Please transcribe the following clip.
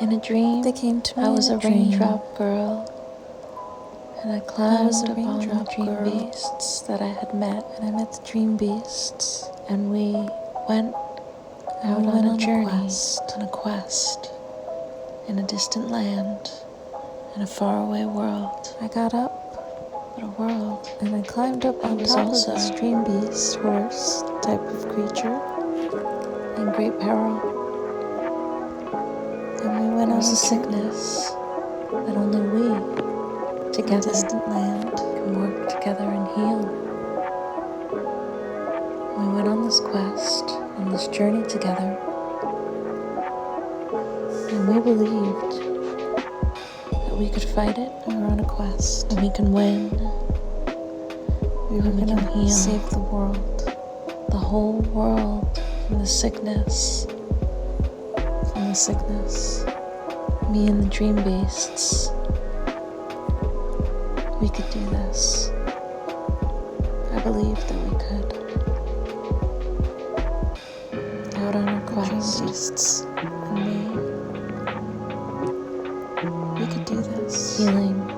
In a dream, They came to me I was in a a dream. raindrop girl, and I climbed up on the raindrop dream girl. beasts that I had met, And I met the dream beasts. and we went out we on went a on a journey, quest. on a quest, in a distant land, in a faraway world. I got up But a world and I climbed up on was top of also this dream beast horse type of creature. in great peril. And we went There on was a a sickness that only we, in a together, distant land. can work together and heal. We went on this quest, on this journey together, and we believed that we could fight it, We were on a quest. and we can win, We were and we can gonna heal save the world. the whole world from the sickness. From the sickness. Me and the dream beasts, we could do this. I believed that we could. Out on our The dream quest, beasts and me, we could do this. healing